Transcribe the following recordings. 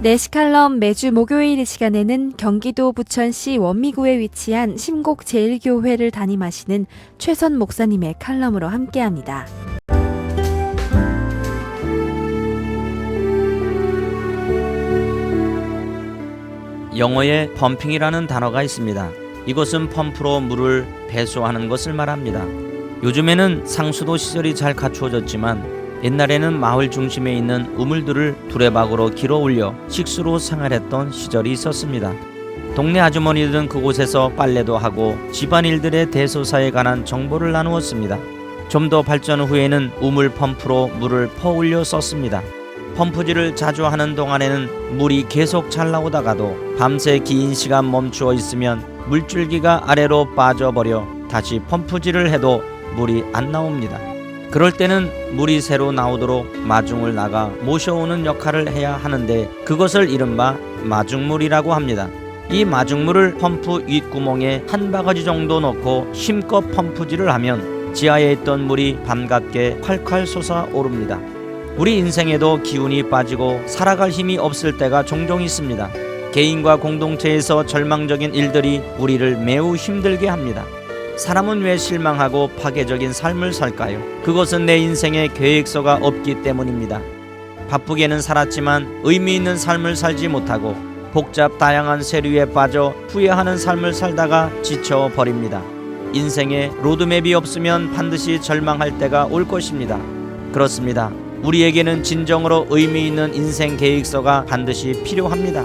내시칼럼 매주 목요일 이 시간에는 경기도 부천시 원미구에 위치한 심곡제일교회를 담임하시는 최선 목사님의 칼럼으로 함께합니다. 영어에 펌핑이라는 단어가 있습니다. 이것은 펌프로 물을 배수하는 것을 말합니다. 요즘에는 상수도 시설이 잘 갖추어졌지만 옛날에는 마을 중심에 있는 우물들을 두레박으로 길어 올려 식수로 생활했던 시절이 있었습니다. 동네 아주머니들은 그곳에서 빨래도 하고 집안일들의 대소사에 관한 정보를 나누었습니다. 좀 더 발전 후에는 우물 펌프로 물을 퍼올려 썼습니다. 펌프질을 자주 하는 동안에는 물이 계속 잘 나오다가도 밤새 긴 시간 멈추어 있으면 물줄기가 아래로 빠져버려 다시 펌프질을 해도 물이 안 나옵니다. 그럴 때는 물이 새로 나오도록 마중을 나가 모셔오는 역할을 해야 하는데 그것을 이른바 마중물이라고 합니다. 이 마중물을 펌프 윗구멍에 한 바가지 정도 넣고 힘껏 펌프질을 하면 지하에 있던 물이 반갑게 콸콸 솟아오릅니다. 우리 인생에도 기운이 빠지고 살아갈 힘이 없을 때가 종종 있습니다. 개인과 공동체에서 절망적인 일들이 우리를 매우 힘들게 합니다. 사람은 왜 실망하고 파괴적인 삶을 살까요? 그것은 내 인생에 계획서가 없기 때문입니다. 바쁘게는 살았지만 의미 있는 삶을 살지 못하고 복잡 다양한 세류에 빠져 후회하는 삶을 살다가 지쳐버립니다. 인생에 로드맵이 없으면 반드시 절망할 때가 올 것입니다. 그렇습니다. 우리에게는 진정으로 의미 있는 인생 계획서가 반드시 필요합니다.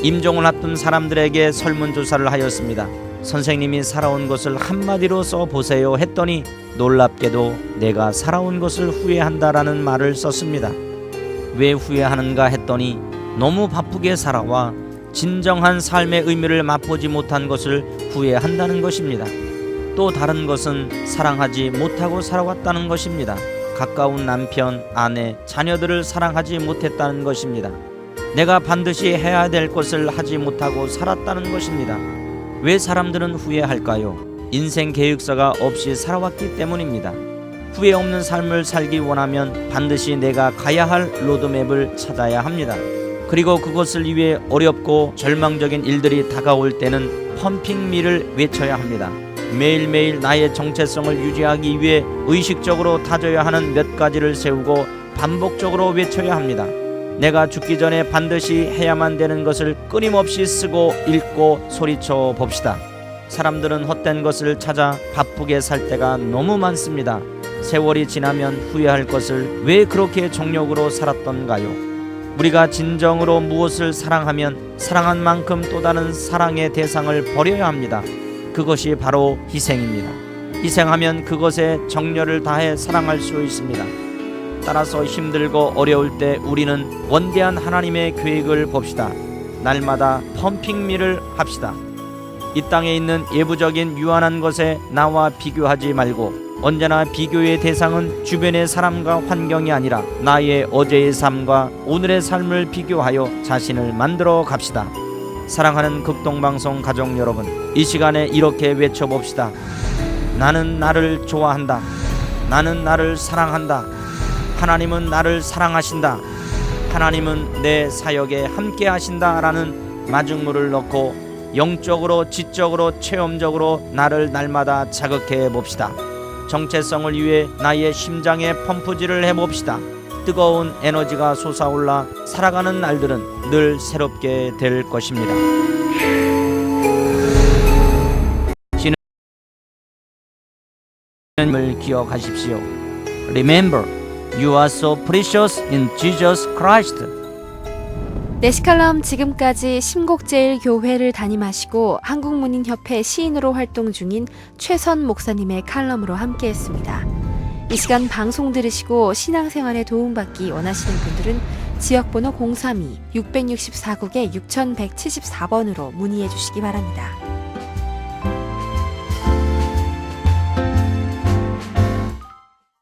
임종을 앞둔 사람들에게 설문조사를 하였습니다. 선생님이 살아온 것을 한마디로 써보세요 했더니 놀랍게도 내가 살아온 것을 후회한다라는 말을 썼습니다. 왜 후회하는가 했더니 너무 바쁘게 살아와 진정한 삶의 의미를 맛보지 못한 것을 후회한다는 것입니다. 또 다른 것은 사랑하지 못하고 살아왔다는 것입니다. 가까운 남편, 아내, 자녀들을 사랑하지 못했다는 것입니다. 내가 반드시 해야 될 것을 하지 못하고 살았다는 것입니다. 왜 사람들은 후회할까요? 인생 계획서가 없이 살아왔기 때문입니다. 후회 없는 삶을 살기 원하면 반드시 내가 가야 할 로드맵을 찾아야 합니다. 그리고 그것을 위해 어렵고 절망적인 일들이 다가올 때는 펌핑미를 외쳐야 합니다. 매일매일 나의 정체성을 유지하기 위해 의식적으로 다져야 하는 몇 가지를 세우고 반복적으로 외쳐야 합니다. 내가 죽기 전에 반드시 해야만 되는 것을 끊임없이 쓰고 읽고 소리쳐 봅시다. 사람들은 헛된 것을 찾아 바쁘게 살 때가 너무 많습니다. 세월이 지나면 후회할 것을 왜 그렇게 정욕으로 살았던가요? 우리가 진정으로 무엇을 사랑하면 사랑한 만큼 또 다른 사랑의 대상을 버려야 합니다. 그것이 바로 희생입니다. 희생하면 그것에 정열을 다해 사랑할 수 있습니다. 따라서 힘들고 어려울 때 우리는 원대한 하나님의 계획을 봅시다. 날마다 펌핑미를 합시다. 이 땅에 있는 예부적인 유한한 것에 나와 비교하지 말고 언제나 비교의 대상은 주변의 사람과 환경이 아니라 나의 어제의 삶과 오늘의 삶을 비교하여 자신을 만들어 갑시다. 사랑하는 극동방송 가족 여러분, 이 시간에 이렇게 외쳐봅시다. 나는 나를 좋아한다. 나는 나를 사랑한다. 하나님은 나를 사랑하신다. 하나님은 내 사역에 함께 하신다라는 마중물을 넣고 영적으로, 지적으로, 체험적으로 나를 날마다 자극해 봅시다. 정체성을 위해 나의 심장에 펌프질을 해봅시다. 뜨거운 에너지가 솟아올라 살아가는 날들은 늘 새롭게 될 것입니다. 신을 기억하십시오. Remember, you are so precious in Jesus Christ. 내시칼럼 지금까지 심곡제일교회를 담임하시고 한국문인협회 시인으로 활동 중인 최선 목사님의 칼럼으로 함께했습니다. 이 시간 방송 들으시고 신앙생활에 도움받기 원하시는 분들은 지역번호 032-664국에 6174번으로 문의해 주시기 바랍니다.